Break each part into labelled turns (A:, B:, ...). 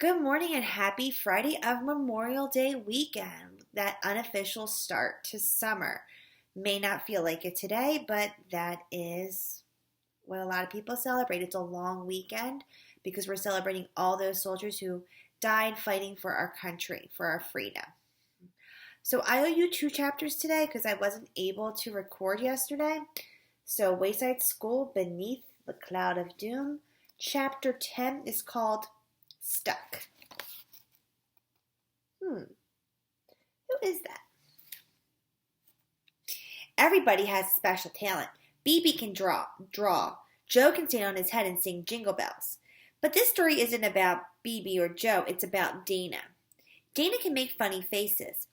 A: Good morning and happy Friday of Memorial Day weekend, that unofficial start to summer. May not feel like it today, but that is what a lot of people celebrate. It's a long weekend because we're celebrating all those soldiers who died fighting for our country, for our freedom. So I owe you 2 chapters today because I wasn't able to record yesterday. So Wayside School, Beneath the Cloud of Doom. Chapter 10 is called Stuck. Who is that? Everybody has a special talent. BB can draw. Joe can stand on his head and sing Jingle Bells. But this story isn't about BB or Joe, it's about Dana. Dana can make funny faces.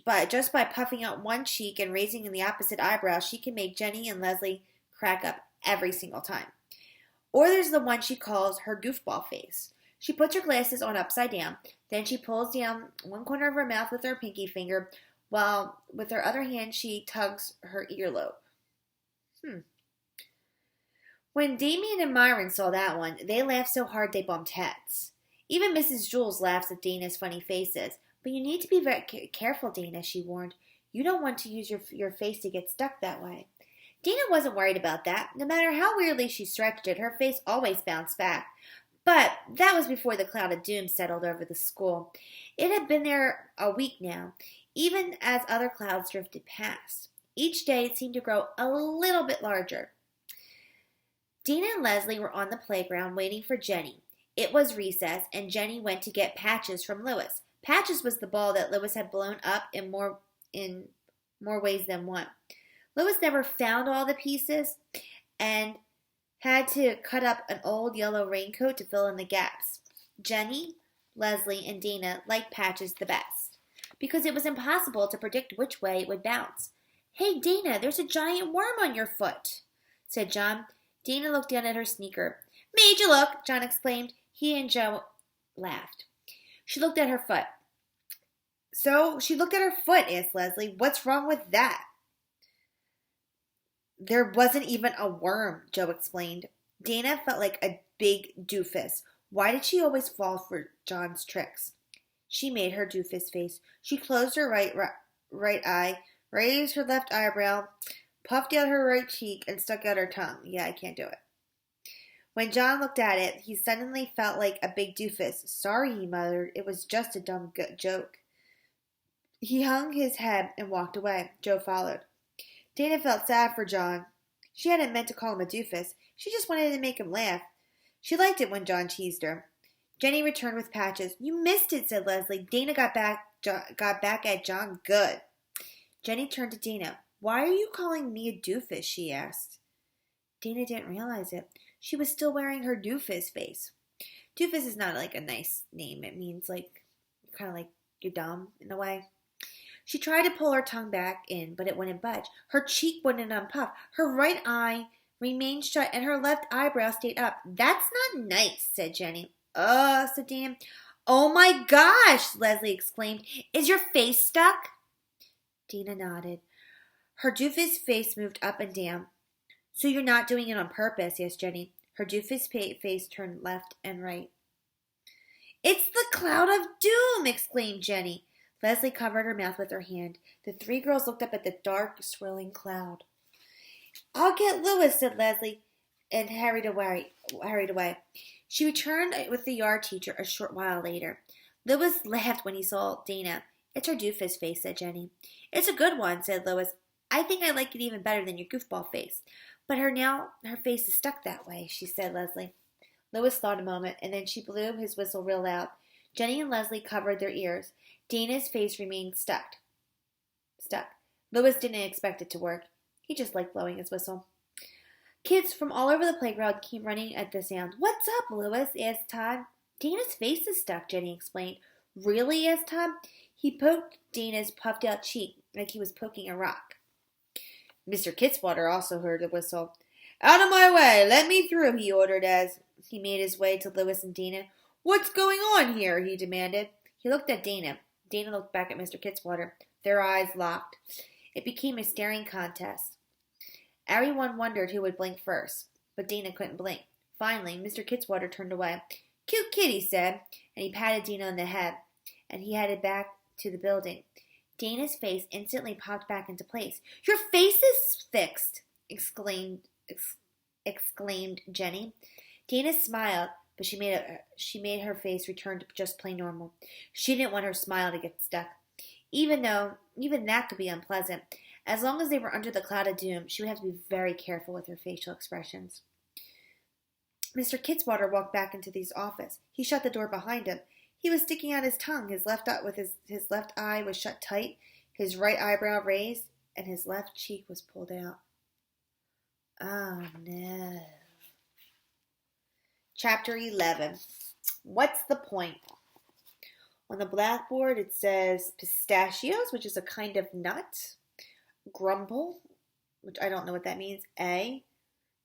A: But just by puffing out one cheek and raising the opposite eyebrow, she can make Jenny and Leslie crack up every single time. Or there's the one she calls her goofball face. She puts her glasses on upside down, then she pulls down one corner of her mouth with her pinky finger, while with her other hand she tugs her earlobe. When Damien and Myron saw that one, they laughed so hard they bumped heads. Even Mrs. Jules laughs at Dana's funny faces. But you need to be very careful, Dana, she warned. You don't want to use your face to get stuck that way. Dana wasn't worried about that. No matter how weirdly she stretched it, her face always bounced back. But that was before the cloud of doom settled over the school. It had been there a week now, even as other clouds drifted past. Each day it seemed to grow a little bit larger. Dana and Leslie were on the playground waiting for Jenny. It was recess, and Jenny went to get Patches from Louis. Patches was the ball that Louis had blown up in more ways than one. Louis never found all the pieces and had to cut up an old yellow raincoat to fill in the gaps. Jenny, Leslie, and Dana liked Patches the best because it was impossible to predict which way it would bounce. "Hey, Dana, there's a giant worm on your foot," said John. Dana looked down at her sneaker. "Made you look," John exclaimed. He and Joe laughed. She looked at her foot. "So she looked at her foot," asked Leslie. "What's wrong with that?" "There wasn't even a worm," Joe explained. Dana felt like a big doofus. Why did she always fall for John's tricks? She made her doofus face. She closed her right eye, raised her left eyebrow, puffed out her right cheek, and stuck out her tongue. Yeah, I can't do it. When John looked at it, he suddenly felt like a big doofus. "Sorry," he muttered. "It was just a dumb joke." He hung his head and walked away. Joe followed. Dana felt sad for John. She hadn't meant to call him a doofus. She just wanted to make him laugh. She liked it when John teased her. Jenny returned with Patches. "You missed it," said Leslie. Dana got back at John good. Jenny turned to Dana. "Why are you calling me a doofus?" she asked. Dana didn't realize it. She was still wearing her doofus face. Doofus is not like a nice name. It means like kind of like you're dumb in a way. She tried to pull her tongue back in, but it wouldn't budge. Her cheek wouldn't unpuff. Her right eye remained shut, and her left eyebrow stayed up. "That's not nice," said Jenny. Said Dan. "Oh my gosh," Leslie exclaimed. "Is your face stuck?" Dana nodded. Her doofus face moved up and down. "So you're not doing it on purpose?" asked Jenny. Her doofus face turned left and right. "It's the cloud of doom!" exclaimed Jenny. Leslie covered her mouth with her hand. The 3 girls looked up at the dark, swirling cloud. "I'll get Louis," said Leslie, and hurried away. She returned with the yard teacher a short while later. Louis laughed when he saw Dana. "It's her doofus face," said Jenny. "It's a good one," said Louis. "I think I like it even better than your goofball face. But her face is stuck that way," she said, Leslie. Louis thought a moment, and then she blew his whistle real loud. Jenny and Leslie covered their ears. Dana's face remained stuck. Louis didn't expect it to work. He just liked blowing his whistle. Kids from all over the playground came running at the sound. "What's up, Louis?" asked Todd. "Dana's face is stuck," Jenny explained. "Really?" asked Todd. He poked Dana's puffed out cheek like he was poking a rock. Mr. Kitzwater also heard the whistle. "Out of my way! Let me through," he ordered as he made his way to Louis and Dana. "What's going on here?" he demanded. He looked at Dana. Dana looked back at Mr. Kitzwater. Their eyes locked. It became a staring contest. Everyone wondered who would blink first, but Dana couldn't blink. Finally, Mr. Kitzwater turned away. Cute kid, he said, and he patted Dana on the head, and he headed back to the building. Dana's face instantly popped back into place. Your face is fixed, exclaimed Jenny. Dana smiled, but she made her face return to just plain normal. She didn't want her smile to get stuck, even that could be unpleasant. As long as they were under the cloud of doom, she would have to be very careful with her facial expressions. Mr. Kitzwater walked back into his office. He shut the door behind him. He was sticking out his tongue. His left eye was shut tight, his right eyebrow raised, and his left cheek was pulled out. Oh, no. Chapter 11. What's the point? On the blackboard, it says pistachios, which is a kind of nut. Grumble, which I don't know what that means. A.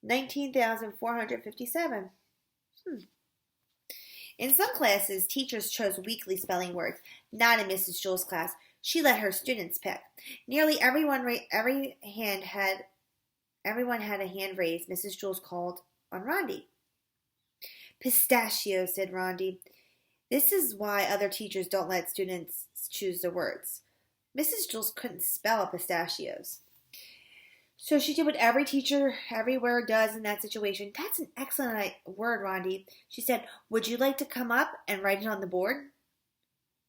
A: 19,457. In some classes, teachers chose weekly spelling words. Not in Mrs. Jules' class. She let her students pick. Nearly everyone had a hand raised. Mrs. Jules called on Rondi. Pistachio, said Rondi. This is why other teachers don't let students choose the words. Mrs. Jules couldn't spell pistachios. So she did what every teacher everywhere does in that situation. That's an excellent word, Rondi. She said, would you like to come up and write it on the board?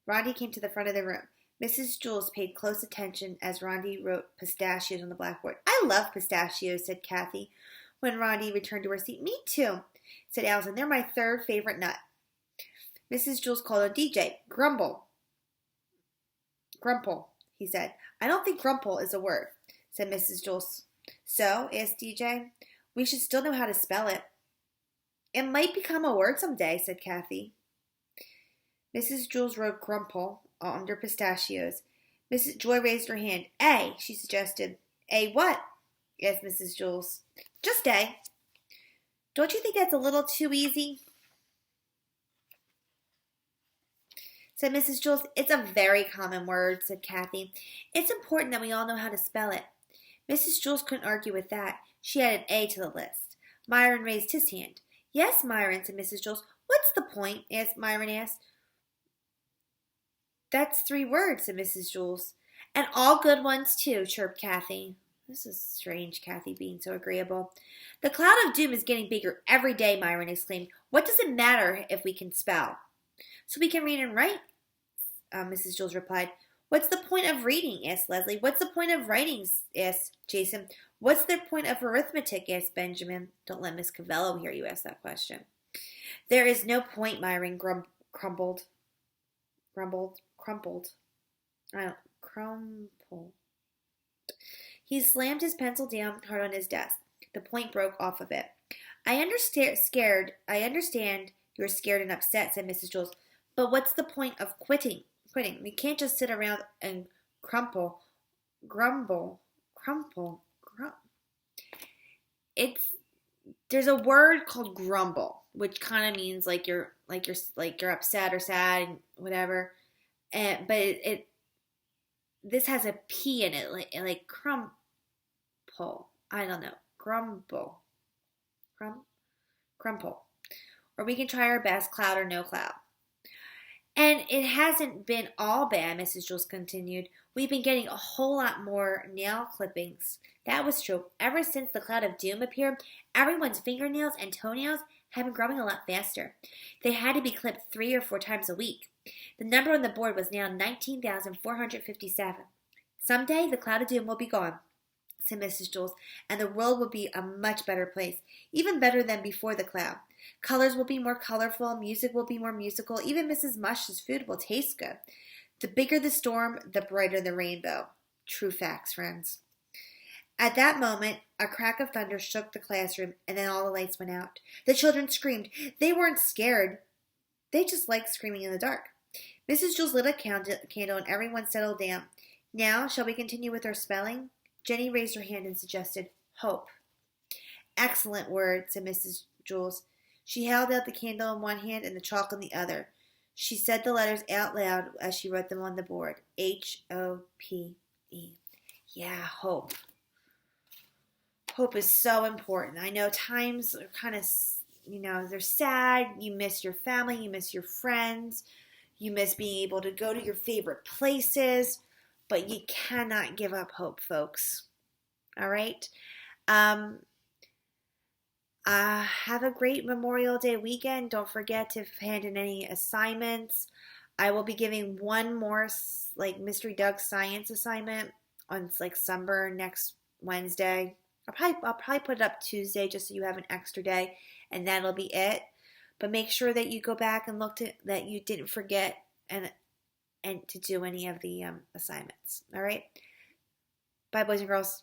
A: Rondi came to the front of the room. Mrs. Jules paid close attention as Rondi wrote pistachios on the blackboard. I love pistachios, said Kathy, when Rondi returned to her seat. Me too, said Allison. They're my third favorite nut. Mrs. Jules called on DJ. Grumple, he said. I don't think grumple is a word, said Mrs. Jules. So, asked DJ, we should still know how to spell it. It might become a word someday, said Kathy. Mrs. Jules wrote grumple under pistachios. Mrs. Joy raised her hand. A, she suggested. A what? Asked Mrs. Jules. Just A. Don't you think that's a little too easy? Said Mrs. Jules. It's a very common word, said Kathy. It's important that we all know how to spell it. Mrs. Jules couldn't argue with that. She added A to the list. Myron raised his hand. Yes, Myron, said Mrs. Jules. What's the point? Myron asked. That's 3 words, said Mrs. Jules. And all good ones, too, chirped Kathy. This is strange, Kathy being so agreeable. The cloud of doom is getting bigger every day, Myron exclaimed. What does it matter if we can spell? So we can read and write, Mrs. Jules replied. What's the point of reading? Asked Leslie. What's the point of writing? Asked Jason. What's the point of arithmetic? Asked Benjamin. Don't let Miss Cavello hear you ask that question. There is no point, Myron crumpled. He slammed his pencil down hard on his desk. The point broke off a bit. I understand you're scared and upset, said Mrs. Jules. But what's the point of quitting? We can't just sit around and grumble. There's a word called grumble, which kind of means like you're upset or sad and whatever. But this has a P in it, like crumple. I don't know. Grumble. Crumple. Or we can try our best, cloud or no cloud. And it hasn't been all bad, Mrs. Jules continued. We've been getting a whole lot more nail clippings. That was true. Ever since the cloud of doom appeared, everyone's fingernails and toenails have been growing a lot faster. They had to be clipped 3 or 4 times a week. The number on the board was now 19,457. Someday the cloud of doom will be gone, said Mrs. Jules, and the world will be a much better place, even better than before the cloud. Colors will be more colorful, music will be more musical, even Mrs. Mush's food will taste good. The bigger the storm, the brighter the rainbow. True facts, friends. At that moment, a crack of thunder shook the classroom, and then all the lights went out. The children screamed. They weren't scared. They just liked screaming in the dark. Mrs. Jules lit a candle, and everyone settled down. Now, shall we continue with our spelling? Jenny raised her hand and suggested hope. Excellent word, said Mrs. Jules. She held out the candle in one hand and the chalk in the other. She said the letters out loud as she wrote them on the board. H-O-P-E. Yeah, hope. Hope is so important. I know times are kind of they're sad. You miss your family. You miss your friends. You miss being able to go to your favorite places. But you cannot give up hope, folks. All right? Have a great Memorial Day weekend. Don't forget to hand in any assignments. I will be giving one more Mystery Doug science assignment on Summer next Wednesday. I'll probably put it up Tuesday just so you have an extra day, and that'll be it. But make sure that you go back and look that you didn't forget and to do any of the assignments. All right. Bye, boys and girls.